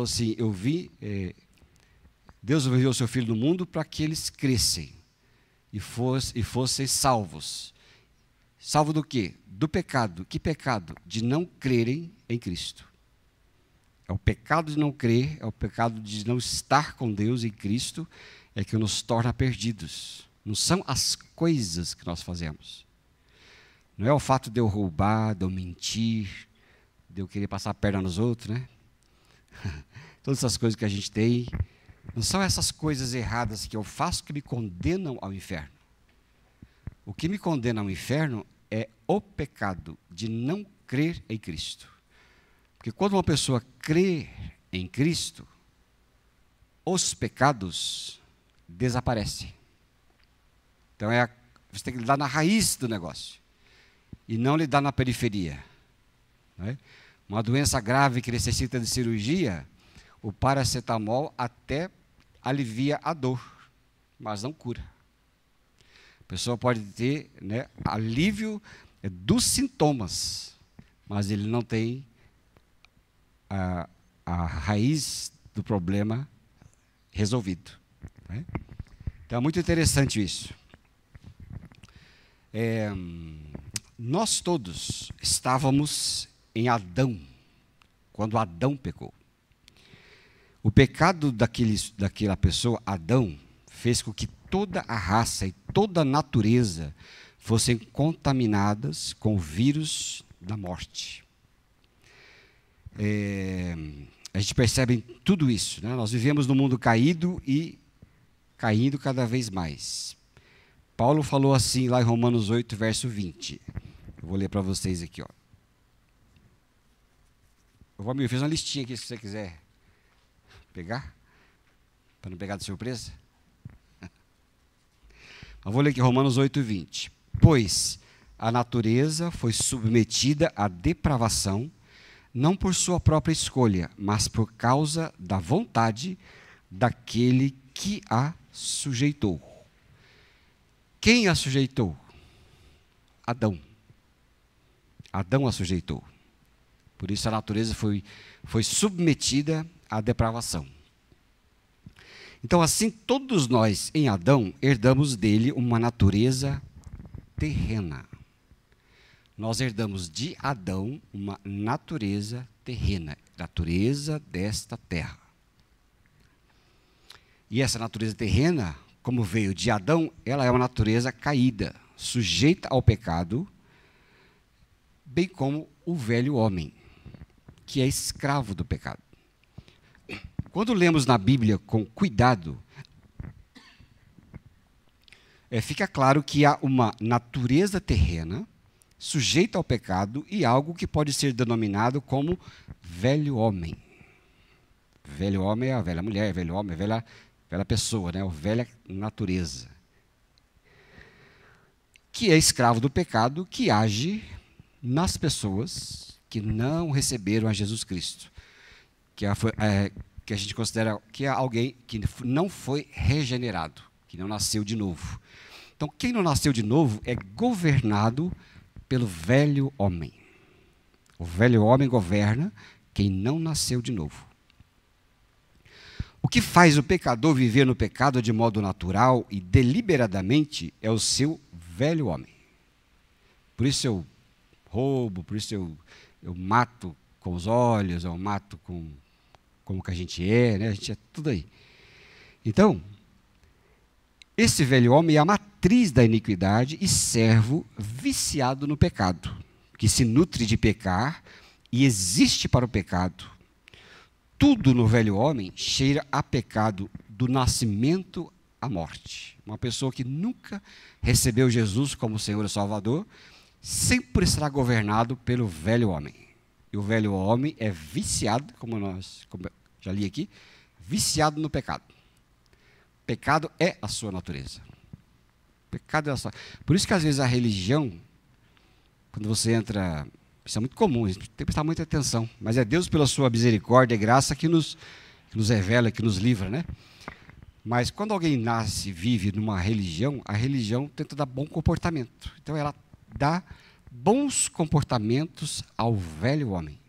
falou assim, Deus enviou o seu Filho no mundo para que eles crescem e fossem salvos. Salvo do quê? Do pecado. Que pecado? De não crerem em Cristo. É o pecado de não crer, é o pecado de não estar com Deus em Cristo, é que nos torna perdidos. Não são as coisas que nós fazemos. Não é o fato de eu roubar, de eu mentir, de eu querer passar a perna nos outros, né? Todas essas coisas que a gente tem, não são essas coisas erradas que eu faço que me condenam ao inferno. O que me condena ao inferno é o pecado de não crer em Cristo. Porque quando uma pessoa crê em Cristo, os pecados desaparecem. Então você tem que lidar na raiz do negócio e não lidar na periferia. Não é? Uma doença grave que necessita de cirurgia, o paracetamol até alivia a dor, mas não cura. A pessoa pode ter, né, alívio dos sintomas, mas ele não tem a raiz do problema resolvido. Né? Então é muito interessante isso. Nós todos estávamos em Adão, quando Adão pecou. O pecado daquela pessoa, Adão, fez com que toda a raça e toda a natureza fossem contaminadas com o vírus da morte. A gente percebe tudo isso, né? Nós vivemos num mundo caído e caindo cada vez mais. Paulo falou assim lá em Romanos 8, verso 20. Eu vou ler para vocês aqui, ó. Eu fiz uma listinha aqui, se você quiser pegar, para não pegar de surpresa. Eu vou ler aqui Romanos 8, 20. Pois a natureza foi submetida à depravação, não por sua própria escolha, mas por causa da vontade daquele que a sujeitou. Quem a sujeitou? Adão. Adão a sujeitou. Por isso a natureza foi submetida à depravação. Então, assim, todos nós em Adão herdamos dele uma natureza terrena. Nós herdamos de Adão uma natureza terrena, natureza desta terra. E essa natureza terrena, como veio de Adão, ela é uma natureza caída, sujeita ao pecado, bem como o velho homem, que é escravo do pecado. Quando lemos na Bíblia com cuidado, fica claro que há uma natureza terrena, sujeita ao pecado, e algo que pode ser denominado como velho homem. Velho homem é a velha mulher, velho homem é a velha pessoa, né? A velha natureza. Que é escravo do pecado, que age nas pessoas que não receberam a Jesus Cristo. Que a gente considera que é alguém que não foi regenerado, que não nasceu de novo. Então, quem não nasceu de novo é governado pelo velho homem. O velho homem governa quem não nasceu de novo. O que faz o pecador viver no pecado de modo natural e deliberadamente é o seu velho homem. Por isso eu roubo, por isso eu mato com os olhos, eu mato com como que a gente é, né? A gente é tudo aí. Então, esse velho homem é a matriz da iniquidade e servo viciado no pecado, que se nutre de pecar e existe para o pecado. Tudo no velho homem cheira a pecado do nascimento à morte. Uma pessoa que nunca recebeu Jesus como Senhor e Salvador, sempre será governado pelo velho homem. E o velho homem é viciado, como já li aqui, viciado no pecado. Pecado é a sua natureza. Pecado é a sua. Por isso que às vezes a religião, quando você entra, isso é muito comum, a gente tem que prestar muita atenção, mas é Deus pela sua misericórdia e graça que nos revela, que nos livra, né? Mas quando alguém nasce e vive numa religião, a religião tenta dar bom comportamento. Então ela dá bons comportamentos ao velho homem.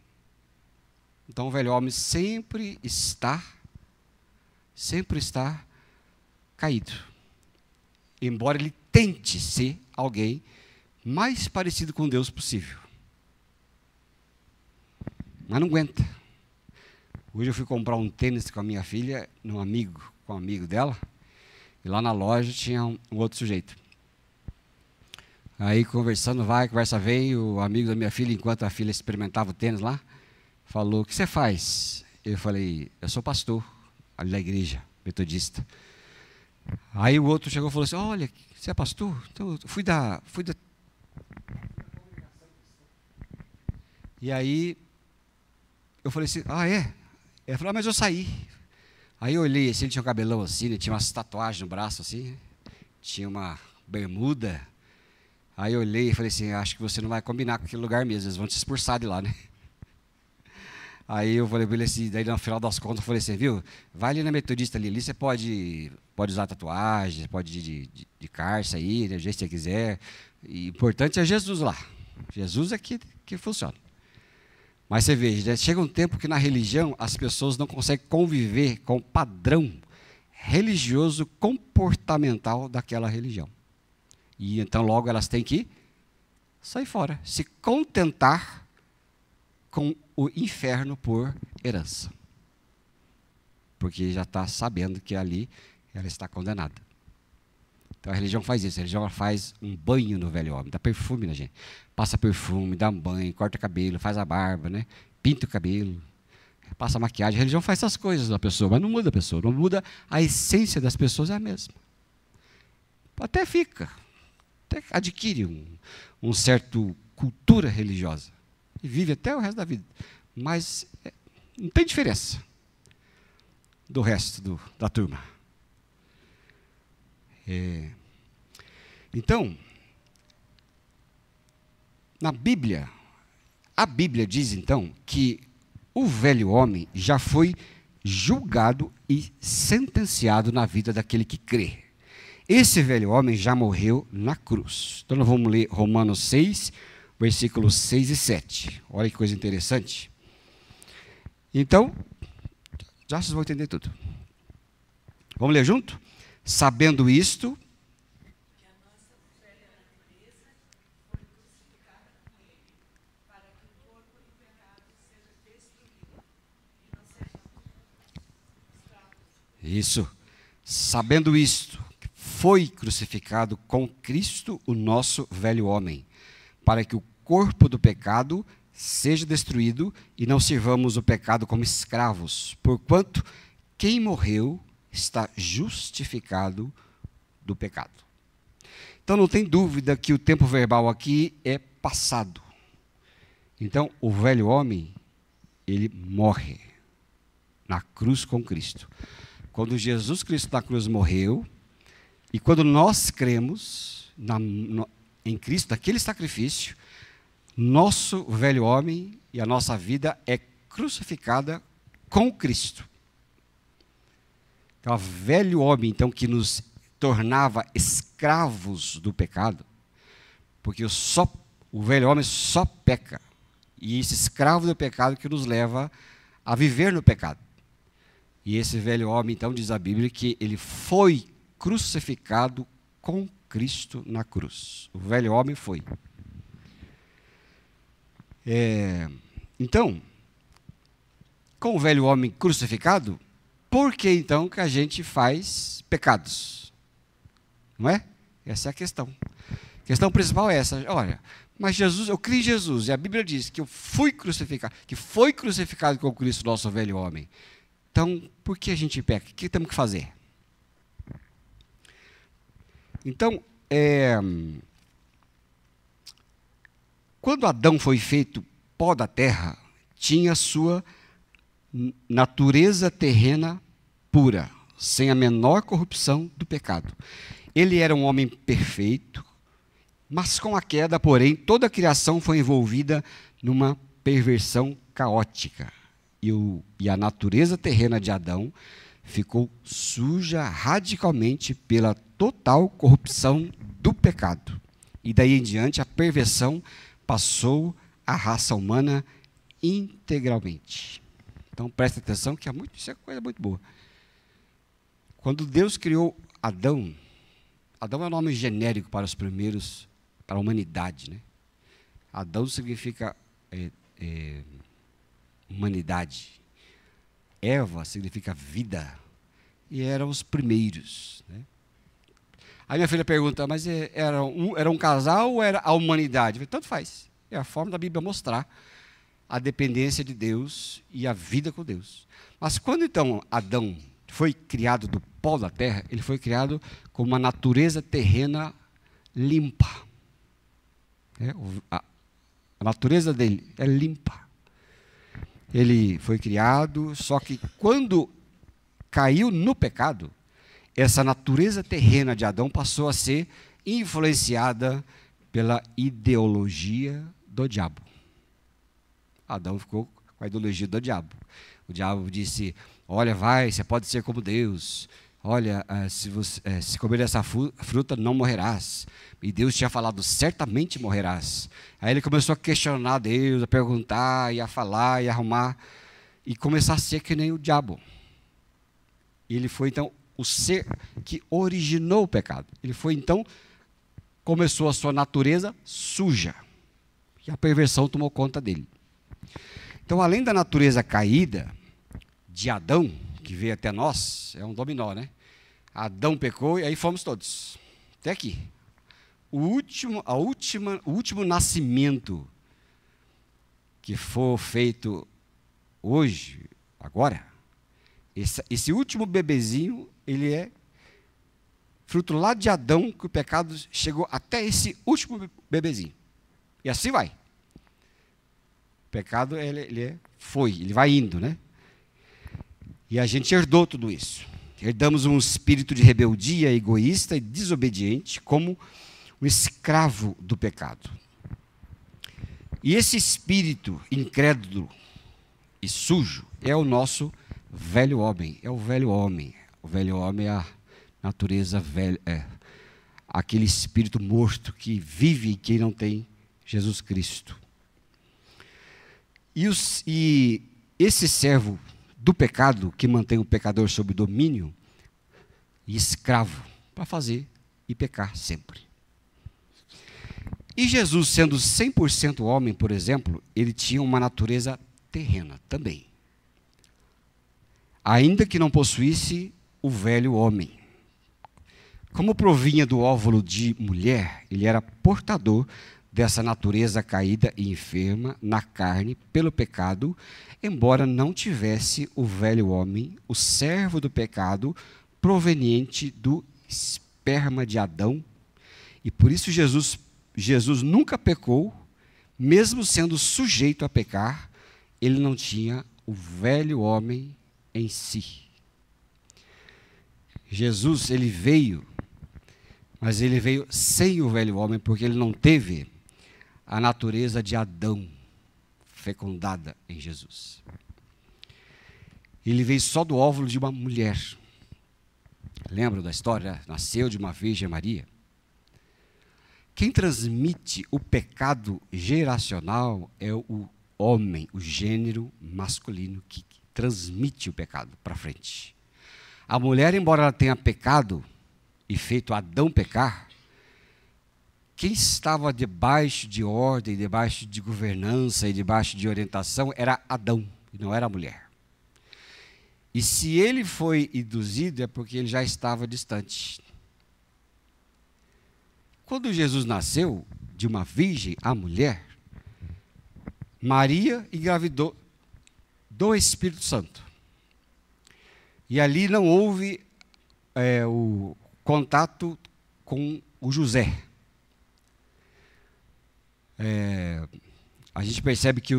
Então o velho homem sempre está caído. Embora ele tente ser alguém mais parecido com Deus possível. Mas não aguenta. Hoje eu fui comprar um tênis com a minha filha, com um amigo dela, e lá na loja tinha um outro sujeito. Aí conversando vai, conversa vem, o amigo da minha filha, enquanto a filha experimentava o tênis lá, falou: o que você faz? Eu falei: eu sou pastor ali da igreja metodista. Aí o outro chegou e falou assim: olha, você é pastor? Então, eu fui da... E aí eu falei assim: ah, é? Ele falou: mas eu saí. Aí eu olhei assim, ele tinha um cabelão assim, ele tinha umas tatuagens no braço assim, tinha uma bermuda. Aí eu olhei e falei assim: acho que você não vai combinar com aquele lugar mesmo, eles vão te expulsar de lá, né? Aí eu falei para ele assim, daí no final das contas eu falei assim: viu, vai ali na metodista ali você pode usar tatuagem, pode ir de carça aí, do jeito que você quiser. E o importante é Jesus lá. Jesus é que funciona. Mas você veja, né, chega um tempo que na religião as pessoas não conseguem conviver com o padrão religioso comportamental daquela religião. E então logo elas têm que sair fora, se contentar com o inferno por herança. Porque já está sabendo que ali ela está condenada. Então a religião faz isso, a religião faz um banho no velho homem, dá perfume na gente. Passa perfume, dá um banho, corta o cabelo, faz a barba, né? Pinta o cabelo, passa maquiagem. A religião faz essas coisas da pessoa, mas não muda a pessoa, não muda a essência das pessoas, é a mesma. Até fica, até adquire um certo cultura religiosa e vive até o resto da vida. Mas não tem diferença do resto da turma. Então, na Bíblia, a Bíblia diz então que o velho homem já foi julgado e sentenciado na vida daquele que crê. Esse velho homem já morreu na cruz. Então nós vamos ler Romanos 6, versículos 6 e 7. Olha que coisa interessante. Então, já vocês vão entender tudo. Vamos ler junto? Sabendo isto, que a nossa velha natureza foi crucificada com ele, para que o corpo do pecado seja destruído e não sejamos escravos. Isso. Sabendo isto, foi crucificado com Cristo o nosso velho homem, para que o corpo do pecado seja destruído e não sirvamos o pecado como escravos, porquanto quem morreu está justificado do pecado. Então não tem dúvida que o tempo verbal aqui é passado. Então o velho homem, ele morre na cruz com Cristo. Quando Jesus Cristo na cruz morreu, e quando nós cremos em Cristo, naquele sacrifício, nosso velho homem e a nossa vida é crucificada com Cristo. Então, o velho homem, então, que nos tornava escravos do pecado, porque o velho homem só peca, e esse escravo do pecado que nos leva a viver no pecado. E esse velho homem, então, diz a Bíblia que ele foi crucificado com Cristo na cruz. O velho homem foi. Então, com o velho homem crucificado, por que então que a gente faz pecados? Não é? Essa é a questão. A questão principal é essa. Olha, mas Jesus, eu criei em Jesus, e a Bíblia diz que eu fui crucificado, que foi crucificado com Cristo, nosso velho homem. Então, por que a gente peca? O que temos que fazer? Então, quando Adão foi feito pó da terra, tinha sua natureza terrena pura, sem a menor corrupção do pecado. Ele era um homem perfeito, mas com a queda, porém, toda a criação foi envolvida numa perversão caótica. E a natureza terrena de Adão ficou suja radicalmente pela total corrupção do pecado. E daí em diante a perversão passou à raça humana integralmente. Então preste atenção que isso é coisa muito boa. Quando Deus criou Adão, Adão é um nome genérico para os primeiros, para a humanidade, né? Adão significa humanidade. Eva significa vida. E eram os primeiros, né? Aí minha filha pergunta, mas era um casal ou era a humanidade? Eu falei, tanto faz. É a forma da Bíblia mostrar a dependência de Deus e a vida com Deus. Mas quando então Adão foi criado do pó da terra, ele foi criado com uma natureza terrena limpa. A natureza dele é limpa. Ele foi criado, só que quando caiu no pecado, essa natureza terrena de Adão passou a ser influenciada pela ideologia do diabo. Adão ficou com a ideologia do diabo. O diabo disse, olha, você pode ser como Deus. Olha, se comer essa fruta, não morrerás. E Deus tinha falado, certamente morrerás. Aí ele começou a questionar Deus, a perguntar, e a falar, e a arrumar, e começar a ser que nem o diabo. E ele foi, então, o ser que originou o pecado. Ele foi, então, começou a sua natureza suja. E a perversão tomou conta dele. Então, além da natureza caída de Adão, que veio até nós, é um dominó, né? Adão pecou e aí fomos todos. Até aqui. O último nascimento que for feito hoje, agora, esse último bebezinho, ele é fruto lá de Adão, que o pecado chegou até esse último bebezinho. E assim vai. O pecado, ele vai indo, né? E a gente herdou tudo isso. Herdamos um espírito de rebeldia, egoísta e desobediente, como um escravo do pecado. E esse espírito incrédulo e sujo é o nosso velho homem. É o velho homem. O velho homem é a natureza velha, aquele espírito morto que vive e que não tem Jesus Cristo. E esse servo do pecado, que mantém o pecador sob domínio e escravo, para fazer e pecar sempre. E Jesus, sendo 100% homem, por exemplo, ele tinha uma natureza terrena também. Ainda que não possuísse o velho homem. Como provinha do óvulo de mulher, ele era portador dessa natureza caída e enferma na carne pelo pecado, embora não tivesse o velho homem, o servo do pecado, proveniente do esperma de Adão. E por isso Jesus nunca pecou, mesmo sendo sujeito a pecar, ele não tinha o velho homem em si. Jesus, ele veio, mas ele veio sem o velho homem, porque ele não teve a natureza de Adão fecundada em Jesus. Ele veio só do óvulo de uma mulher. Lembra da história? Nasceu de uma Virgem Maria. Quem transmite o pecado geracional é o homem, o gênero masculino que transmite o pecado para frente. A mulher, embora ela tenha pecado e feito Adão pecar, quem estava debaixo de ordem, debaixo de governança e debaixo de orientação era Adão, e não era a mulher. E se ele foi induzido é porque ele já estava distante. Quando Jesus nasceu de uma virgem, a mulher, Maria engravidou do Espírito Santo. E ali não houve o contato com o José. A gente percebe que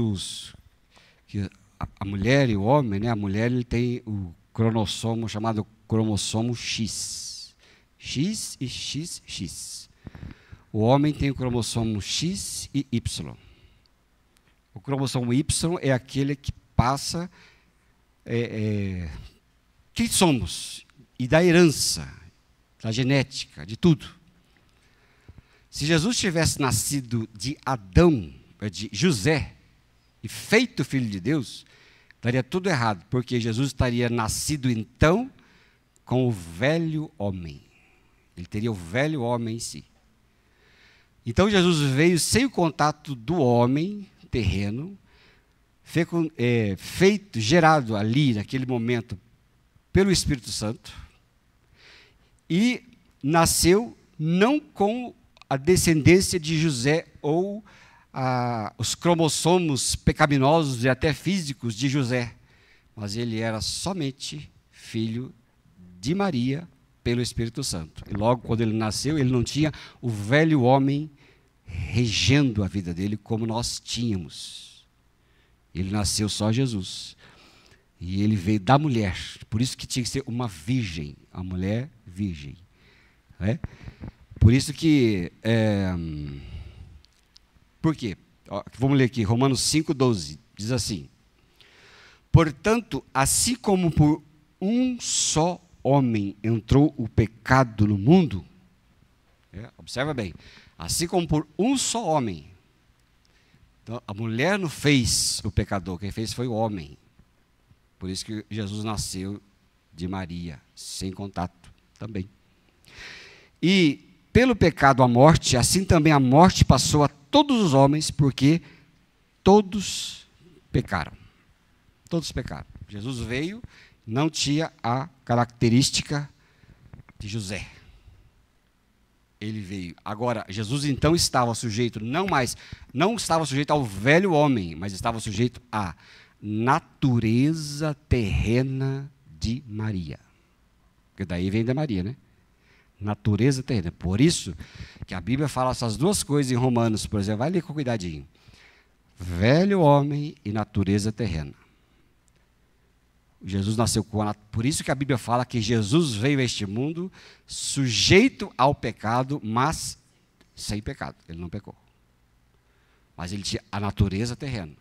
a mulher e o homem, né, a mulher ele tem o cromossomo chamado cromossomo X. X e XX. O homem tem o cromossomo X e Y. O cromossomo Y é aquele que passa quem somos e da herança, da genética, de tudo. Se Jesus tivesse nascido de Adão, de José, e feito filho de Deus, Daria tudo errado, porque Jesus estaria nascido então com o velho homem. Ele teria o velho homem em si. Então Jesus veio sem o contato do homem terreno, gerado ali, naquele momento, pelo Espírito Santo, e nasceu não com a descendência de José ou os cromossomos pecaminosos e até físicos de José, mas ele era somente filho de Maria pelo Espírito Santo. E logo quando ele nasceu, ele não tinha o velho homem regendo a vida dele como nós tínhamos. Ele nasceu só Jesus. E ele veio da mulher. Por isso que tinha que ser uma virgem, a mulher virgem. É? Por isso que... por quê? Vamos ler aqui, Romanos 5,12. Diz assim: portanto, assim como por um só homem entrou o pecado no mundo, observa bem, assim como por um só homem, então, a mulher não fez o pecador, quem fez foi o homem. Por isso que Jesus nasceu de Maria, sem contato também. E pelo pecado a morte, assim também a morte passou a todos os homens, porque todos pecaram. Todos pecaram. Jesus veio, não tinha a característica de José. Ele veio. Agora, Jesus então estava sujeito, não estava sujeito ao velho homem, mas estava sujeito à natureza terrena de Maria. Porque daí vem da Maria, né? Natureza terrena. Por isso que a Bíblia fala essas duas coisas em Romanos, por exemplo, vai ler com cuidadinho. Velho homem e natureza terrena. Jesus nasceu com por isso que a Bíblia fala que Jesus veio a este mundo sujeito ao pecado, mas sem pecado. Ele não pecou. Mas ele tinha a natureza terrena.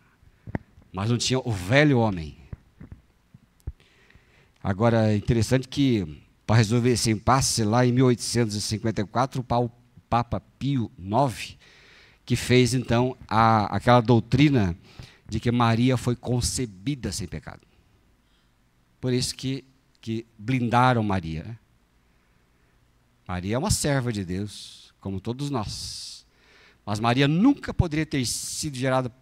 Mas não tinha o velho homem. Agora, é interessante que, para resolver esse impasse, lá em 1854, o Papa Pio IX, que fez, então, aquela doutrina de que Maria foi concebida sem pecado. Por isso que blindaram Maria. Né? Maria é uma serva de Deus, como todos nós. Mas Maria nunca poderia ter sido gerada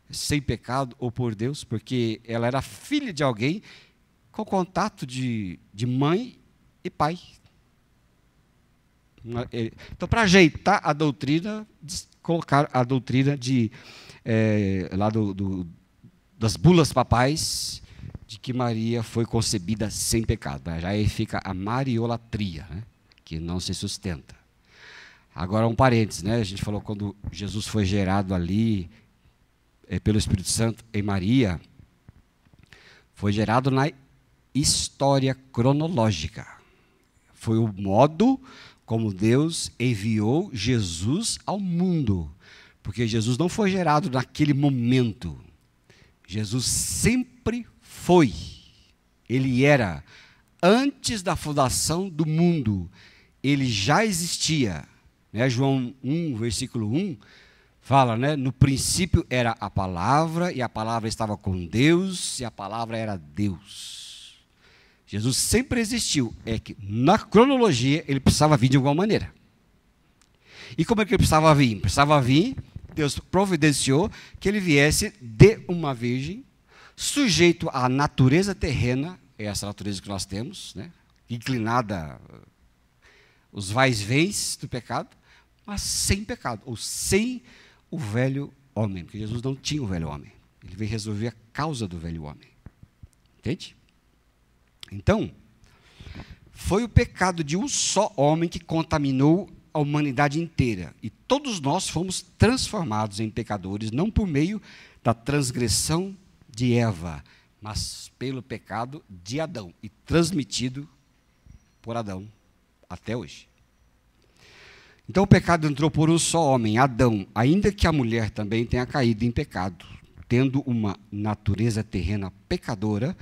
sem pecado ou por Deus, porque ela era filha de alguém com contato de mãe e pai. Então, para ajeitar a doutrina, colocar a doutrina das bulas papais, de que Maria foi concebida sem pecado. Já aí fica a mariolatria, né? Que não se sustenta. Agora, um parênteses, né? A gente falou quando Jesus foi gerado ali pelo Espírito Santo em Maria, foi gerado na história cronológica. Foi o modo como Deus enviou Jesus ao mundo. Porque Jesus não foi gerado naquele momento. Jesus sempre foi. Ele era. Antes da fundação do mundo, ele já existia. Né? João 1, versículo 1, fala, né? No princípio era a palavra, e a palavra estava com Deus, e a palavra era Deus. Jesus sempre existiu. É que na cronologia ele precisava vir de alguma maneira. E como é que ele precisava vir? Precisava vir, Deus providenciou que ele viesse de uma virgem, sujeito à natureza terrena, é essa natureza que nós temos, né? Inclinada, os vais-vens do pecado, mas sem pecado, ou sem o velho homem, porque Jesus não tinha o velho homem. Ele veio resolver a causa do velho homem. Entende? Então, foi o pecado de um só homem que contaminou a humanidade inteira. E todos nós fomos transformados em pecadores, não por meio da transgressão de Eva, mas pelo pecado de Adão, e transmitido por Adão até hoje. Então o pecado entrou por um só homem, Adão, ainda que a mulher também tenha caído em pecado, tendo uma natureza terrena pecadora.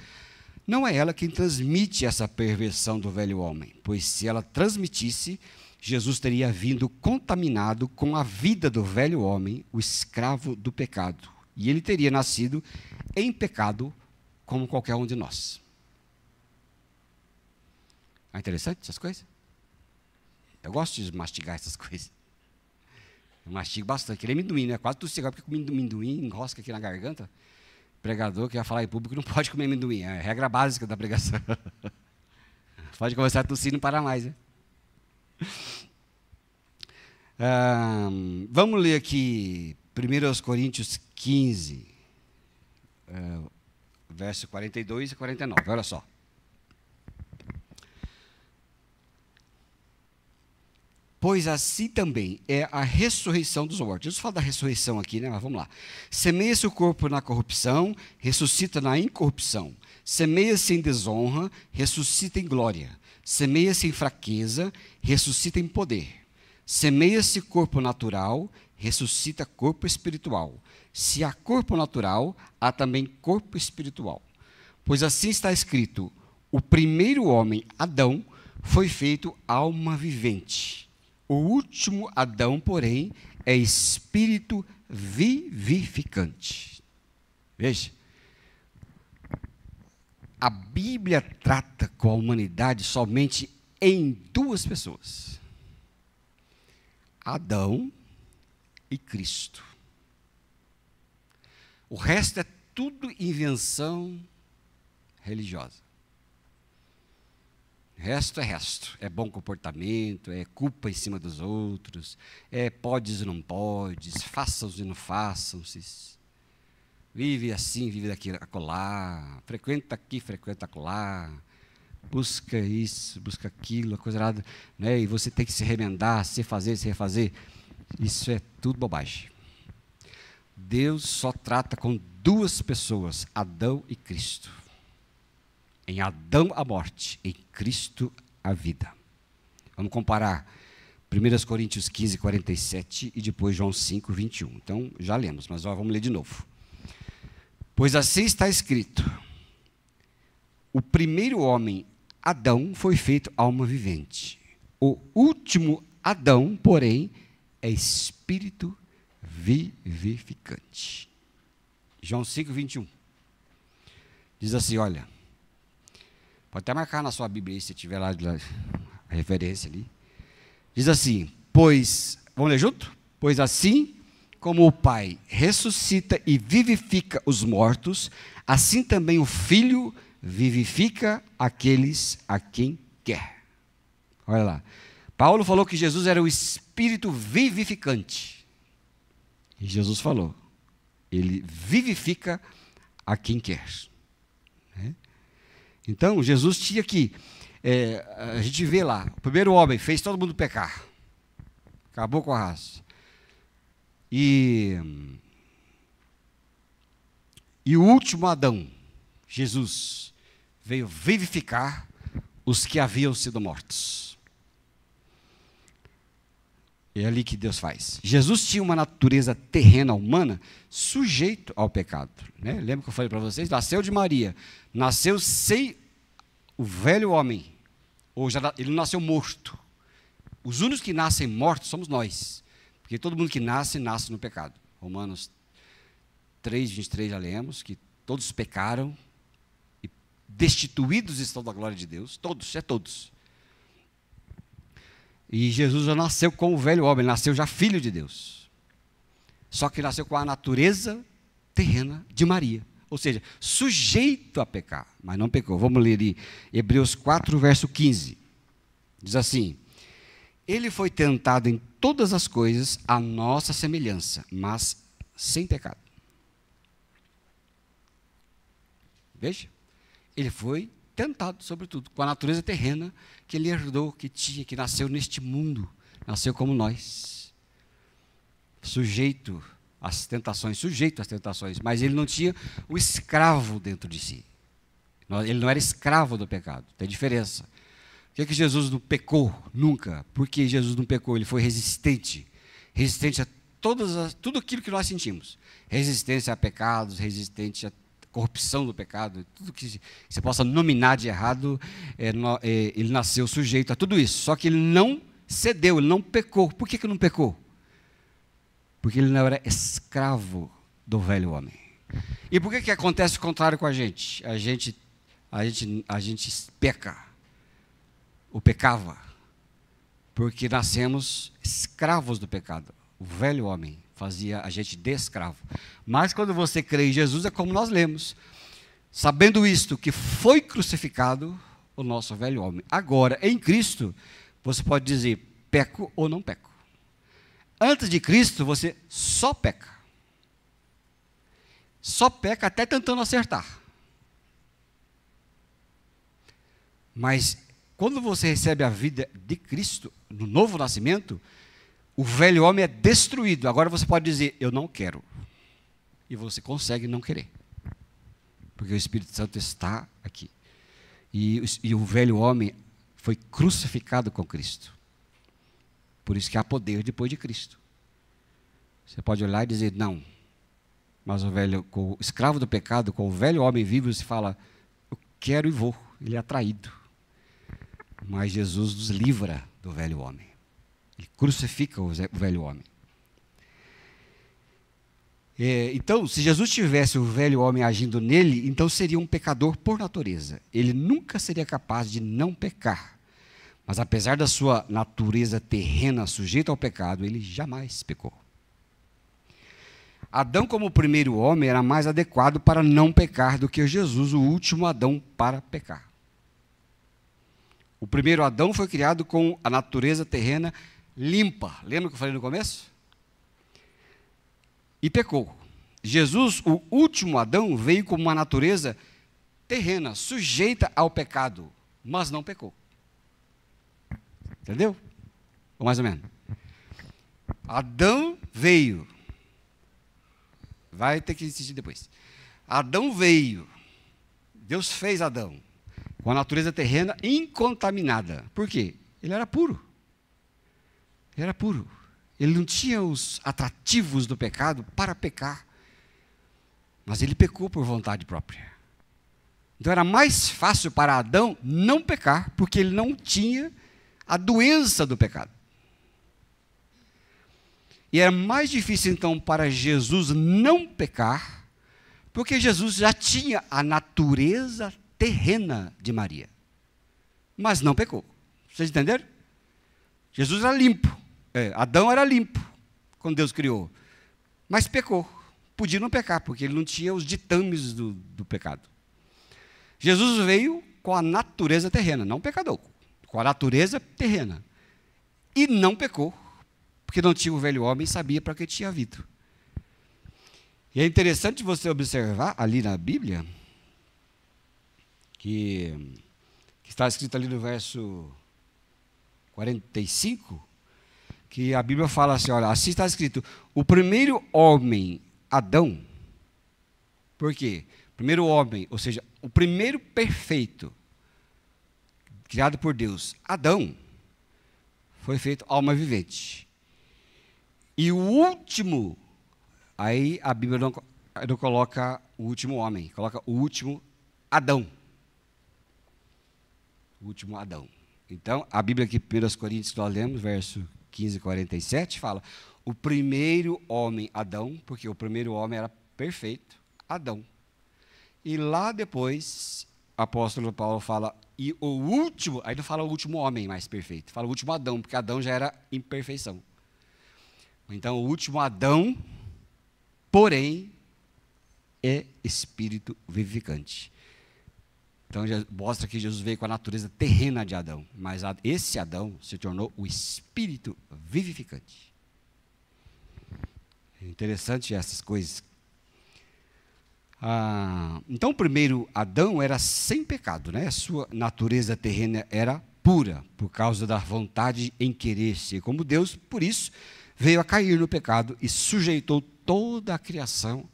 Não é ela quem transmite essa perversão do velho homem, pois se ela transmitisse, Jesus teria vindo contaminado com a vida do velho homem, o escravo do pecado, e ele teria nascido em pecado como qualquer um de nós. É interessante essas coisas? Eu gosto de mastigar essas coisas. Eu mastigo bastante. Aquele amendoim, né? Quase tudo cigarro, porque comi amendoim, enrosca aqui na garganta. O pregador que vai falar em público não pode comer amendoim. É a regra básica da pregação. Pode começar a tossir e não parar mais, né? Vamos ler aqui 1 Coríntios 15, verso 42 e 49. Olha só. Pois assim também é a ressurreição dos mortos. Jesus fala da ressurreição aqui, né? Mas vamos lá. Semeia-se o corpo na corrupção, ressuscita na incorrupção. Semeia-se em desonra, ressuscita em glória. Semeia-se em fraqueza, ressuscita em poder. Semeia-se corpo natural, ressuscita corpo espiritual. Se há corpo natural, há também corpo espiritual. Pois assim está escrito: o primeiro homem, Adão, foi feito alma vivente. O último Adão, porém, é espírito vivificante. Veja, a Bíblia trata com a humanidade somente em duas pessoas: Adão e Cristo. O resto é tudo invenção religiosa. Resto é resto. É bom comportamento, é culpa em cima dos outros, é podes e não podes, façam-se e não façam-se. Vive assim, vive daquilo, acolá, frequenta aqui, frequenta acolá, busca isso, busca aquilo, a coisa nada, né? E você tem que se remendar, se refazer. Isso é tudo bobagem. Deus só trata com duas pessoas, Adão e Cristo. Em Adão a morte, em Cristo a vida. Vamos comparar 1 Coríntios 15, 47 e depois João 5, 21. Então, já lemos, mas vamos ler de novo. Pois assim está escrito: o primeiro homem, Adão, foi feito alma vivente. O último Adão, porém, é espírito vivificante. João 5, 21. Diz assim, olha, pode até marcar na sua Bíblia aí, se tiver lá a referência ali. Diz assim, pois, vamos ler junto? Pois assim como o Pai ressuscita e vivifica os mortos, assim também o Filho vivifica aqueles a quem quer. Olha lá. Paulo falou que Jesus era o Espírito vivificante. E Jesus falou, ele vivifica a quem quer. Então, Jesus tinha que, a gente vê lá, o primeiro homem fez todo mundo pecar. Acabou com a raça. E o último Adão, Jesus, veio vivificar os que haviam sido mortos. É ali que Deus faz. Jesus tinha uma natureza terrena, humana, sujeito ao pecado. Né? Lembra que eu falei para vocês? Nasceu de Maria, nasceu sem o velho homem, ou já, ele nasceu morto. Os únicos que nascem mortos somos nós. Porque todo mundo que nasce, nasce no pecado. Romanos 3, 23 já lemos, que todos pecaram e destituídos estão da glória de Deus. Todos, todos. E Jesus já nasceu com o velho homem, nasceu já filho de Deus. Só que nasceu com a natureza terrena de Maria. Ou seja, sujeito a pecar, mas não pecou. Vamos ler ali, Hebreus 4, verso 15. Diz assim, ele foi tentado em todas as coisas à nossa semelhança, mas sem pecado. Veja, ele foi tentado, sobretudo, com a natureza terrena que ele herdou, que tinha, que nasceu neste mundo, nasceu como nós, sujeito às tentações, mas ele não tinha o escravo dentro de si. Ele não era escravo do pecado, tem diferença. Por que Jesus não pecou nunca? Porque Jesus não pecou, ele foi resistente a tudo aquilo que nós sentimos. Resistência a pecados, resistente à corrupção do pecado, tudo que você possa nominar de errado, ele nasceu sujeito a tudo isso. Só que ele não cedeu, ele não pecou. Por que não pecou? Porque ele não era escravo do velho homem. E por que acontece o contrário com a gente? A gente peca, ou pecava, porque nascemos escravos do pecado. O velho homem fazia a gente de escravo. Mas quando você crê em Jesus, é como nós lemos. Sabendo isto, que foi crucificado o nosso velho homem. Agora, em Cristo, você pode dizer, peco ou não peco. Antes de Cristo, você só peca. Só peca até tentando acertar. Mas, quando você recebe a vida de Cristo, no novo nascimento, o velho homem é destruído. Agora você pode dizer, eu não quero. E você consegue não querer. Porque o Espírito Santo está aqui. E o velho homem foi crucificado com Cristo. Por isso que há poder depois de Cristo. Você pode olhar e dizer, não. Mas com o escravo do pecado, com o velho homem vivo, se fala, eu quero e vou. Ele é atraído. Mas Jesus nos livra do velho homem. Ele crucifica o velho homem. Então, se Jesus tivesse o velho homem agindo nele, então seria um pecador por natureza. Ele nunca seria capaz de não pecar. Mas apesar da sua natureza terrena sujeita ao pecado, ele jamais pecou. Adão, como o primeiro homem, era mais adequado para não pecar do que Jesus, o último Adão, para pecar. O primeiro Adão foi criado com a natureza terrena limpa. Lembra que eu falei no começo? E pecou. Jesus, o último Adão, veio com uma natureza terrena, sujeita ao pecado, mas não pecou. Entendeu? Ou mais ou menos. Adão veio. Vai ter que insistir depois. Adão veio. Deus fez Adão com a natureza terrena incontaminada. Por quê? Ele era puro. Ele era puro. Ele não tinha os atrativos do pecado para pecar. Mas ele pecou por vontade própria. Então era mais fácil para Adão não pecar, porque ele não tinha a doença do pecado. E era mais difícil então para Jesus não pecar, porque Jesus já tinha a natureza terrena de Maria. Mas não pecou. Vocês entenderam? Jesus era limpo. Adão era limpo quando Deus criou. Mas pecou. Podia não pecar, porque ele não tinha os ditames do pecado. Jesus veio com a natureza terrena, não pecador. Com a natureza terrena. E não pecou, porque não tinha o velho homem e sabia para que tinha vindo. E é interessante você observar ali na Bíblia, que está escrito ali no verso 45, que a Bíblia fala assim, olha, assim está escrito, o primeiro homem, Adão, por quê? O primeiro homem, ou seja, o primeiro perfeito, criado por Deus, Adão, foi feito alma vivente. E o último, aí a Bíblia não coloca o último homem, coloca o último Adão. O último Adão. Então, a Bíblia aqui, 1 Coríntios, que nós lemos, verso 15 e 47, fala, o primeiro homem, Adão, porque o primeiro homem era perfeito, Adão. E lá depois, o apóstolo Paulo fala, e o último, aí não fala o último homem mais perfeito, fala o último Adão, porque Adão já era imperfeição. Então, o último Adão, porém, é espírito vivificante. Então, mostra que Jesus veio com a natureza terrena de Adão, mas esse Adão se tornou o espírito vivificante. É interessante essas coisas. Então, o primeiro Adão era sem pecado, né? A sua natureza terrena era pura, por causa da vontade em querer ser como Deus, por isso veio a cair no pecado e sujeitou toda a criação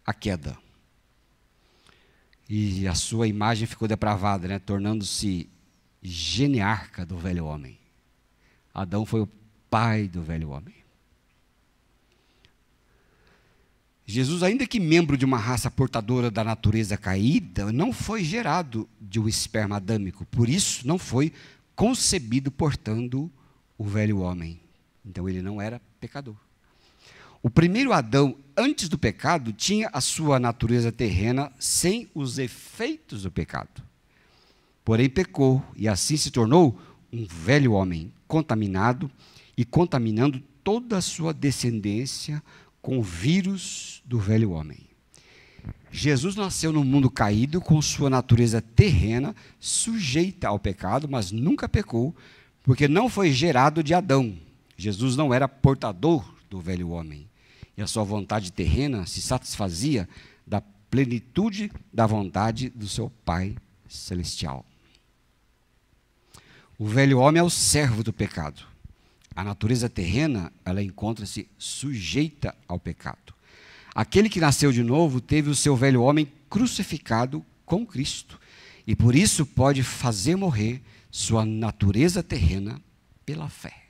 à queda. E a sua imagem ficou depravada, né? Tornando-se genearca do velho homem. Adão foi o pai do velho homem. Jesus, ainda que membro de uma raça portadora da natureza caída, não foi gerado de um esperma adâmico, por isso não foi concebido portando o velho homem. Então ele não era pecador. O primeiro Adão, antes do pecado, tinha a sua natureza terrena sem os efeitos do pecado. Porém, pecou e assim se tornou um velho homem, contaminado e contaminando toda a sua descendência com o vírus do velho homem. Jesus nasceu no mundo caído com sua natureza terrena, sujeita ao pecado, mas nunca pecou, porque não foi gerado de Adão. Jesus não era portador do velho homem. E a sua vontade terrena se satisfazia da plenitude da vontade do seu Pai celestial. O velho homem é o servo do pecado. A natureza terrena, ela encontra-se sujeita ao pecado. Aquele que nasceu de novo teve o seu velho homem crucificado com Cristo e por isso pode fazer morrer sua natureza terrena pela fé.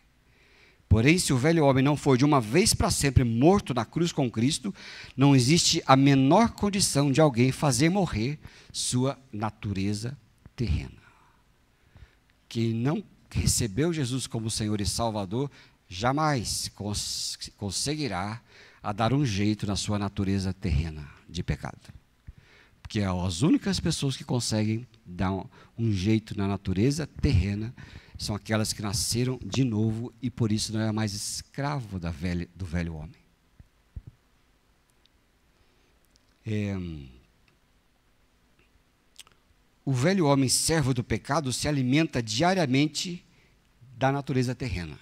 Porém, se o velho homem não for de uma vez para sempre morto na cruz com Cristo, não existe a menor condição de alguém fazer morrer sua natureza terrena. Quem não recebeu Jesus como Senhor e Salvador, jamais conseguirá a dar um jeito na sua natureza terrena de pecado. Porque as únicas pessoas que conseguem dar um jeito na natureza terrena são aquelas que nasceram de novo e por isso não é mais escravo do velho homem. O velho homem, servo do pecado, se alimenta diariamente da natureza terrena,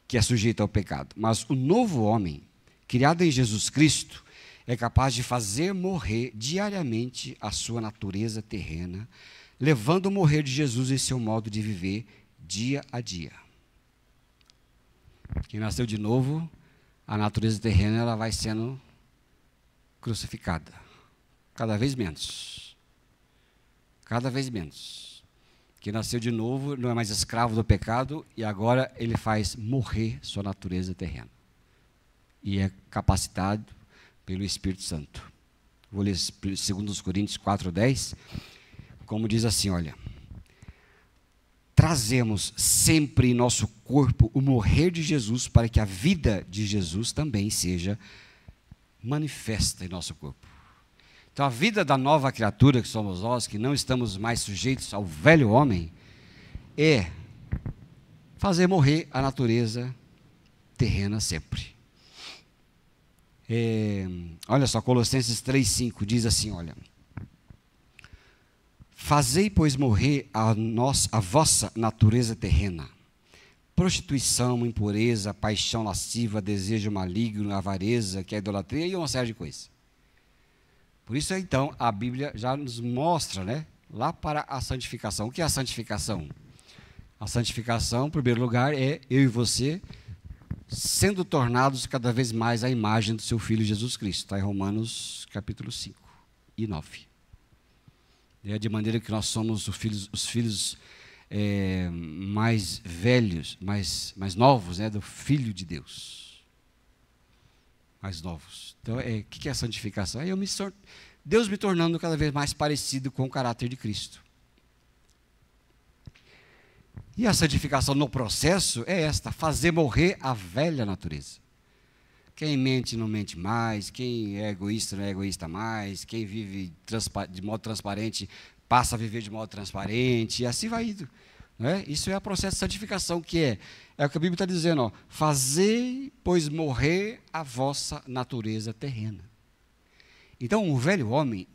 que é sujeita ao pecado. Mas o novo homem, criado em Jesus Cristo, é capaz de fazer morrer diariamente a sua natureza terrena, levando o morrer de Jesus em seu modo de viver dia a dia. Quem nasceu de novo, a natureza terrena ela vai sendo crucificada, cada vez menos. Cada vez menos. Quem nasceu de novo não é mais escravo do pecado e agora ele faz morrer sua natureza terrena. E é capacitado pelo Espírito Santo. Vou ler 2 Coríntios 4:10, como diz assim, olha: trazemos sempre em nosso corpo o morrer de Jesus para que a vida de Jesus também seja manifesta em nosso corpo. Então, a vida da nova criatura que somos nós, que não estamos mais sujeitos ao velho homem, é fazer morrer a natureza terrena sempre. Olha só, Colossenses 3:5 diz assim, olha: fazei, pois, morrer a vossa natureza terrena, prostituição, impureza, paixão lasciva, desejo maligno, avareza, que é idolatria e uma série de coisas. Por isso, então, a Bíblia já nos mostra, né, lá para a santificação. O que é a santificação? A santificação, em primeiro lugar, é eu e você sendo tornados cada vez mais à imagem do seu Filho Jesus Cristo. Está em Romanos capítulo 5 e 9. De maneira que nós somos os filhos mais velhos, mais novos, né, do Filho de Deus. Mais novos. Então, o que é a santificação? Deus me tornando cada vez mais parecido com o caráter de Cristo. E a santificação no processo é esta: fazer morrer a velha natureza. Quem mente não mente mais, quem é egoísta não é egoísta mais, quem vive de modo transparente passa a viver de modo transparente, e assim vai indo. Não é? Isso é o processo de santificação, que é o que a Bíblia está dizendo, ó: fazei, pois, morrer a vossa natureza terrena. Então, o velho homem,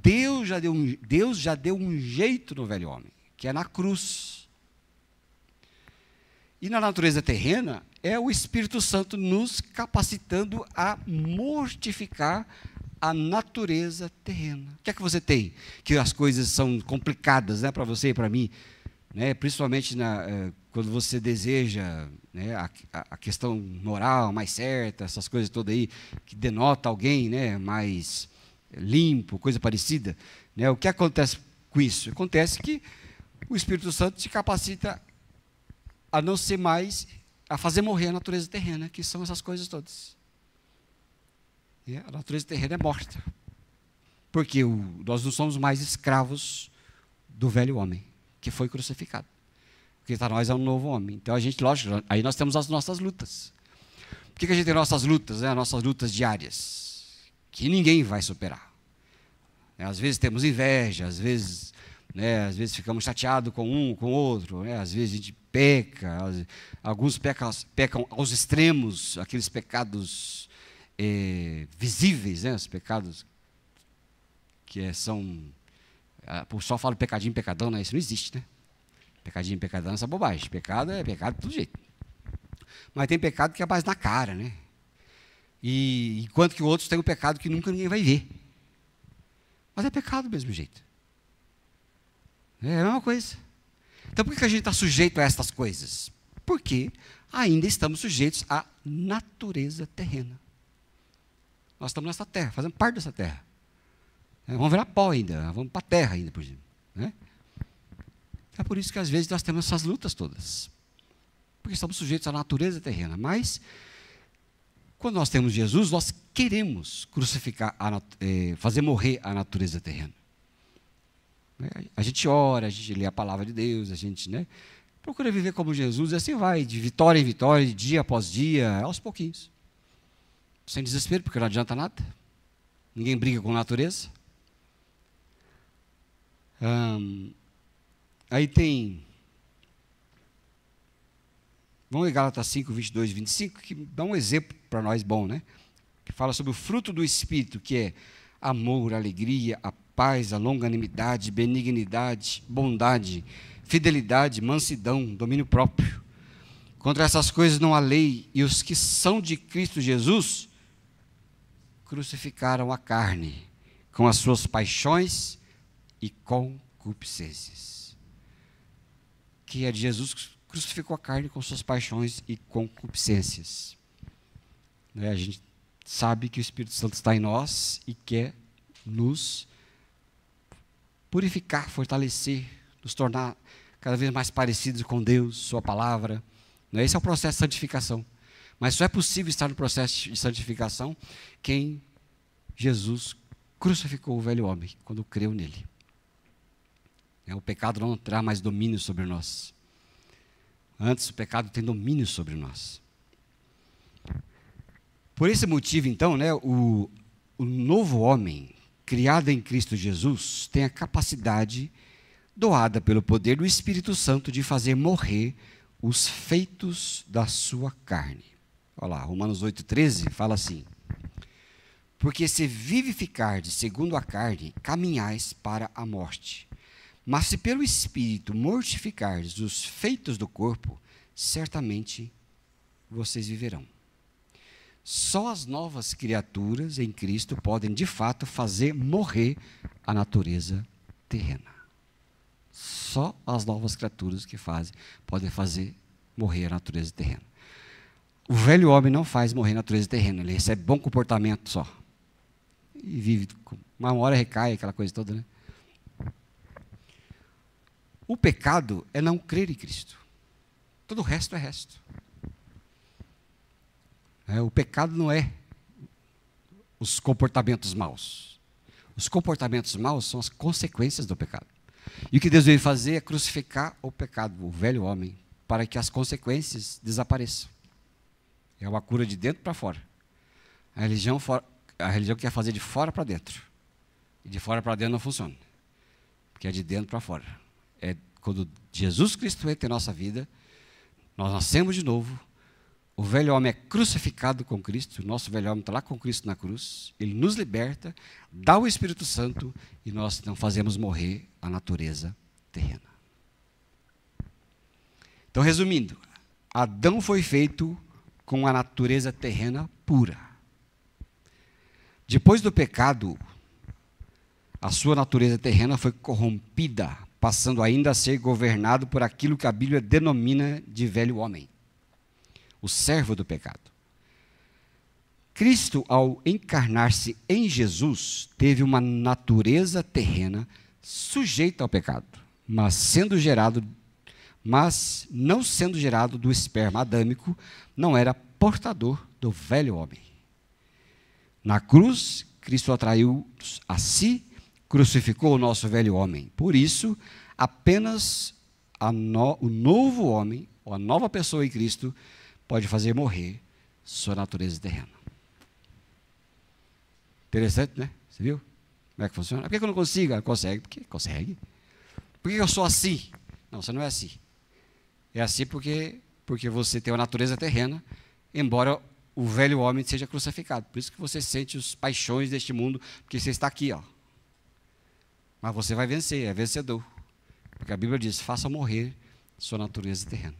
Deus já deu um jeito no velho homem, que é na cruz. E na natureza terrena, é o Espírito Santo nos capacitando a mortificar a natureza terrena. O que é que você tem? Que as coisas são complicadas, né, para você e para mim, né, principalmente quando você deseja, né, a questão moral mais certa, essas coisas todas aí, que denota alguém, né, mais limpo, coisa parecida. Né, o que acontece com isso? Acontece que o Espírito Santo te capacita a não ser mais, a fazer morrer a natureza terrena, que são essas coisas todas. A natureza terrena é morta. Porque nós não somos mais escravos do velho homem, que foi crucificado. Porque para nós é um novo homem. Então, lógico, aí nós temos as nossas lutas. que a gente tem nossas lutas, né? Nossas lutas diárias, que ninguém vai superar. Às vezes temos inveja, às vezes ficamos chateados com um, com o outro, né? Às vezes a gente peca, alguns pecam aos extremos, aqueles pecados visíveis, né? Os pecados que são... O pessoal fala pecadinho, pecadão, né? Isso não existe, né? Pecadinho, pecadão, essa bobagem. Pecado é pecado de todo jeito. Mas tem pecado que é mais na cara, né? E enquanto que outros têm o pecado que nunca ninguém vai ver. Mas é pecado do mesmo jeito. É a mesma coisa. Então por que a gente está sujeito a estas coisas? Porque ainda estamos sujeitos à natureza terrena. Nós estamos nessa terra, fazendo parte dessa terra. Vamos virar pó ainda, vamos para a terra ainda, por exemplo. Né? É por isso que às vezes nós temos essas lutas todas. Porque estamos sujeitos à natureza terrena. Mas, quando nós temos Jesus, nós queremos crucificar, fazer morrer a natureza terrena. A gente ora, a gente lê a palavra de Deus, a gente procura viver como Jesus, e assim vai, de vitória em vitória, de dia após dia, aos pouquinhos. Sem desespero, porque não adianta nada. Ninguém briga com a natureza. Aí tem... Vamos em Gálatas 5, 22 e 25, que dá um exemplo para nós bom, né? Que fala sobre o fruto do Espírito, que é amor, alegria, a paz, a longanimidade, benignidade, bondade, fidelidade, mansidão, domínio próprio. Contra essas coisas não há lei, e os que são de Cristo Jesus crucificaram a carne com as suas paixões e concupiscências. Que é de Jesus crucificou a carne com suas paixões e concupiscências. A gente sabe que o Espírito Santo está em nós e quer nos purificar, fortalecer, nos tornar cada vez mais parecidos com Deus, sua palavra. Esse é o processo de santificação. Mas só é possível estar no processo de santificação quem Jesus crucificou o velho homem, quando creu nele. O pecado não terá mais domínio sobre nós. Antes, o pecado tem domínio sobre nós. Por esse motivo, então, o novo homem, criado em Cristo Jesus, tem a capacidade doada pelo poder do Espírito Santo de fazer morrer os feitos da sua carne. Olha lá, Romanos 8,13 fala assim: porque se vivificardes segundo a carne, caminhais para a morte. Mas se pelo Espírito mortificardes os feitos do corpo, certamente vocês viverão. Só as novas criaturas em Cristo podem, de fato, fazer morrer a natureza terrena. Só as novas criaturas que podem fazer morrer a natureza terrena. O velho homem não faz morrer a natureza terrena, ele recebe bom comportamento só. E vive, uma hora recai, aquela coisa toda, né? O pecado é não crer em Cristo. Todo o resto é resto. O pecado não é os comportamentos maus. Os comportamentos maus são as consequências do pecado. E o que Deus veio fazer é crucificar o pecado, o velho homem, para que as consequências desapareçam. É uma cura de dentro para fora. A religião quer fazer de fora para dentro. E de fora para dentro não funciona. Porque é de dentro para fora. É quando Jesus Cristo entra em nossa vida, nós nascemos de novo, o velho homem é crucificado com Cristo, o nosso velho homem está lá com Cristo na cruz, ele nos liberta, dá o Espírito Santo e nós então fazemos morrer a natureza terrena. Então, resumindo, Adão foi feito com a natureza terrena pura. Depois do pecado, a sua natureza terrena foi corrompida, passando ainda a ser governado por aquilo que a Bíblia denomina de velho homem, o servo do pecado. Cristo, ao encarnar-se em Jesus, teve uma natureza terrena sujeita ao pecado, mas não sendo gerado do esperma adâmico, não era portador do velho homem. Na cruz, Cristo atraiu a si, crucificou o nosso velho homem. Por isso, apenas o novo homem, ou a nova pessoa em Cristo, pode fazer morrer sua natureza terrena. Interessante, né? Você viu como é que funciona? Por que eu não consigo? Consegue, porque consegue. Por que eu sou assim? Não, você não é assim. É assim porque você tem uma natureza terrena, embora o velho homem seja crucificado. Por isso que você sente as paixões deste mundo, porque você está aqui, ó. Mas você vai vencer, é vencedor. Porque a Bíblia diz, faça morrer sua natureza terrena.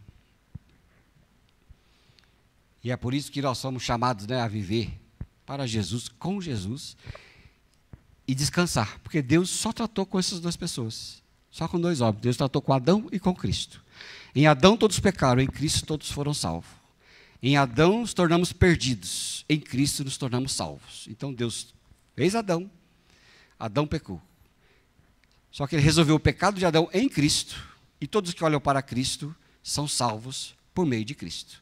E é por isso que nós somos chamados, né, a viver para Jesus, com Jesus, e descansar. Porque Deus só tratou com essas duas pessoas. Só com dois homens. Deus tratou com Adão e com Cristo. Em Adão todos pecaram, em Cristo todos foram salvos. Em Adão nos tornamos perdidos, em Cristo nos tornamos salvos. Então Deus fez Adão, Adão pecou. Só que ele resolveu o pecado de Adão em Cristo, e todos que olham para Cristo são salvos por meio de Cristo.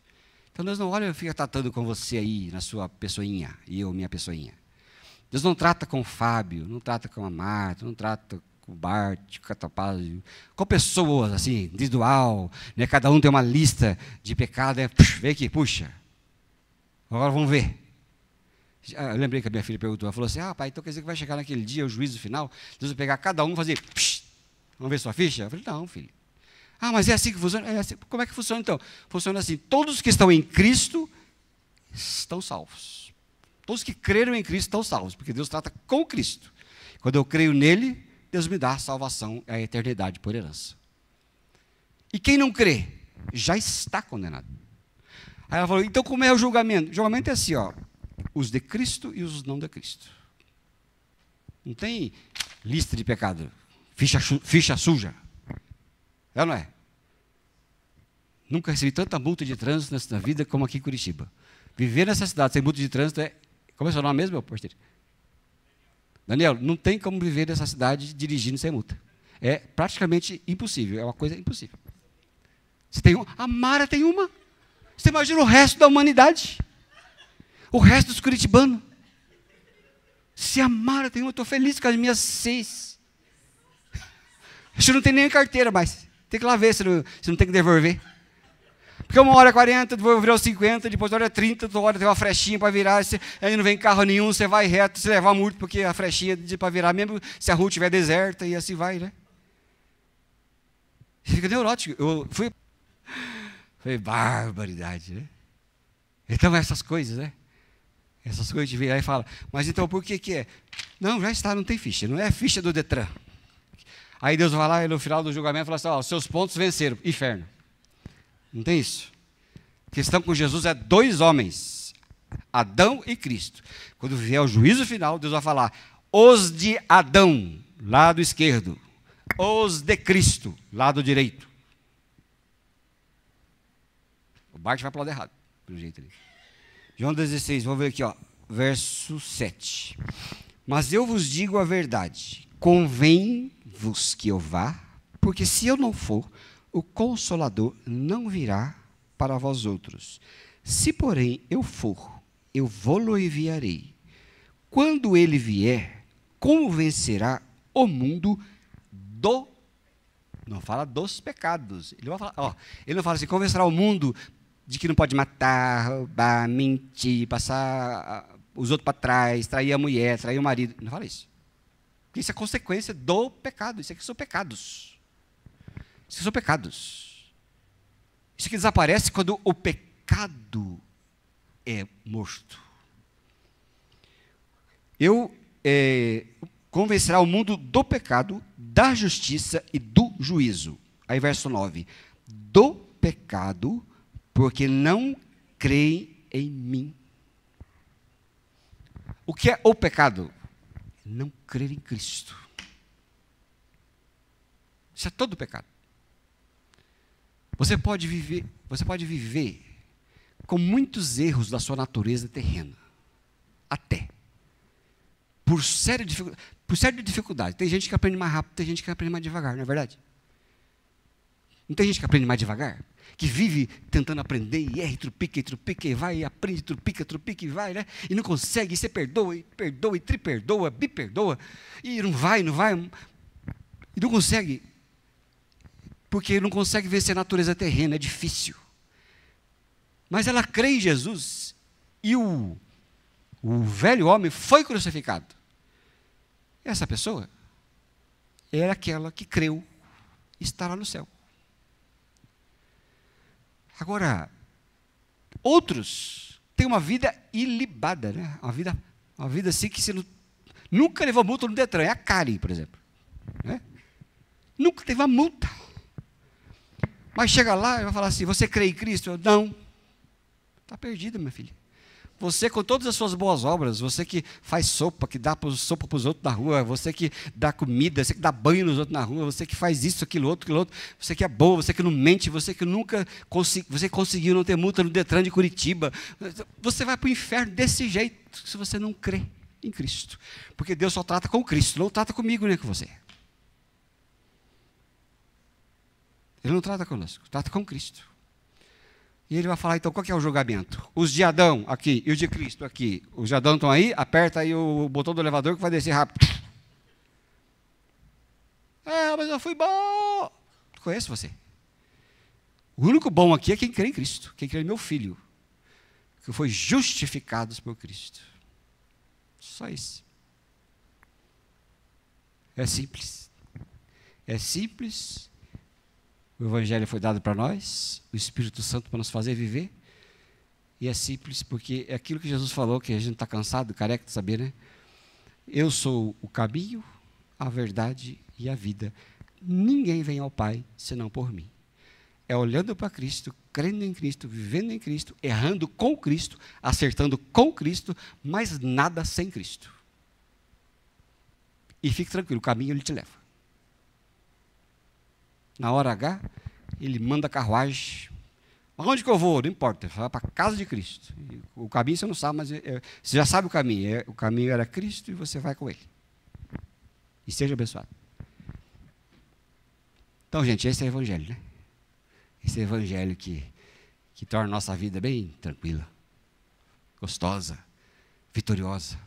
Então Deus não olha e fica tratando com você aí, na sua pessoinha, e eu, minha pessoinha. Deus não trata com o Fábio, não trata com a Marta, não trata com o Bart, com o Catapaz, com pessoas assim, individual, né? Cada um tem uma lista de pecados, né? Vem aqui, puxa. Agora vamos ver. Eu lembrei que a minha filha perguntou, ela falou assim, pai, então quer dizer que vai chegar naquele dia, o juízo final, Deus vai pegar cada um e fazer, vamos ver sua ficha? Eu falei, não, filho. Mas é assim que funciona? É assim. Como é que funciona então? Funciona assim, todos que estão em Cristo estão salvos. Todos que creram em Cristo estão salvos, porque Deus trata com Cristo. Quando eu creio nele, Deus me dá a salvação e a eternidade por herança. E quem não crê, já está condenado. Aí ela falou, então como é o julgamento? O julgamento é assim, ó, os de Cristo e os não de Cristo. Não tem lista de pecado, ficha suja. É ou não é? Nunca recebi tanta multa de trânsito na vida como aqui em Curitiba. Viver nessa cidade sem multa de trânsito é... Como é o seu nome mesmo, meu porteiro? Daniel, não tem como viver nessa cidade dirigindo sem multa. É praticamente impossível, é uma coisa impossível. Você tem a Mara tem uma. Você imagina o resto da humanidade? O resto dos curitibanos? Se a Mara tem uma, eu estou feliz com as minhas 6. Você não tem nem carteira mais. Tem que lá ver se não tem que devolver. Porque 1h40, depois virar os 50, depois 1h30, outra hora tem uma frechinha para virar, aí não vem carro nenhum, você vai reto, você levar multa, porque a frechinha é para virar, mesmo se a rua estiver deserta, e assim vai, né? Você fica neurótico. Foi barbaridade, né? Então, essas coisas, né? Essas coisas de vir aí e fala, mas então por que é? Não, já está, não tem ficha, não é a ficha do Detran. Aí Deus vai lá e no final do julgamento fala assim, seus pontos venceram, inferno. Não tem isso. A questão com Jesus é 2 homens, Adão e Cristo. Quando vier o juízo final, Deus vai falar, os de Adão, lado esquerdo, os de Cristo, lado direito. O Bart vai para o lado errado, pelo jeito ali. João 16, vamos ver aqui, verso 7. Mas eu vos digo a verdade, convém-vos que eu vá, porque se eu não for, o Consolador não virá para vós outros. Se, porém, eu for, eu vou-lo enviarei. Quando ele vier, convencerá o mundo não fala dos pecados. Ele não fala assim, convencerá o mundo de que não pode matar, roubar, mentir, passar os outros para trás, trair a mulher, trair o marido. Não fala isso. Porque isso é consequência do pecado. Isso aqui são pecados. Isso são pecados. Isso aqui desaparece quando o pecado é morto. Convencerá o mundo do pecado, da justiça e do juízo. Aí verso 9. Do pecado, porque não creem em mim. O que é o pecado? Não crer em Cristo. Isso é todo o pecado. Você pode viver com muitos erros da sua natureza terrena. Até. Por séria dificuldade. Tem gente que aprende mais rápido, tem gente que aprende mais devagar, não é verdade? Não tem gente que aprende mais devagar? Que vive tentando aprender, e erra, e trupica, e vai, e aprende, trupica, e vai, né? E não consegue, e você perdoa, e triperdoa, biperdoa, e não vai, e não consegue. Porque não consegue vencer a natureza terrena, é difícil. Mas ela crê em Jesus, e o velho homem foi crucificado. Essa pessoa era aquela que creu estar lá no céu. Agora, outros têm uma vida ilibada, né? Uma vida assim que nunca levou multa no Detran. É a Karen, por exemplo. Né? Nunca teve uma multa. Mas chega lá e vai falar assim, você crê em Cristo? Eu, não. Está perdida, minha filha. Você, com todas as suas boas obras, você que faz sopa, que dá sopa para os outros na rua, você que dá comida, você que dá banho nos outros na rua, você que faz isso, aquilo outro, você que é bom, você que não mente, você que nunca você conseguiu não ter multa no Detran de Curitiba, você vai para o inferno desse jeito, se você não crê em Cristo. Porque Deus só trata com Cristo, não trata comigo nem com você. Ele não trata conosco, trata com Cristo. E ele vai falar, então, qual que é o julgamento? Os de Adão aqui e os de Cristo aqui. Os de Adão estão aí, aperta aí o botão do elevador que vai descer rápido. Mas eu fui bom. Conheço você. O único bom aqui é quem crê em Cristo, quem crê em meu filho, que foi justificados por Cristo. Só isso. É simples. É simples. O Evangelho foi dado para nós, o Espírito Santo para nos fazer viver, e é simples porque é aquilo que Jesus falou, que a gente está cansado, careca de saber, né? Eu sou o caminho, a verdade e a vida. Ninguém vem ao Pai senão por mim. É olhando para Cristo, crendo em Cristo, vivendo em Cristo, errando com Cristo, acertando com Cristo, mas nada sem Cristo. E fique tranquilo, o caminho Ele te leva. Na hora H, Ele manda a carruagem. Aonde que eu vou? Não importa, você vai para a casa de Cristo. O caminho você não sabe, mas você já sabe o caminho. O caminho era Cristo e você vai com Ele. E seja abençoado. Então, gente, esse é o Evangelho, né? Esse é o Evangelho que torna a nossa vida bem tranquila, gostosa, vitoriosa.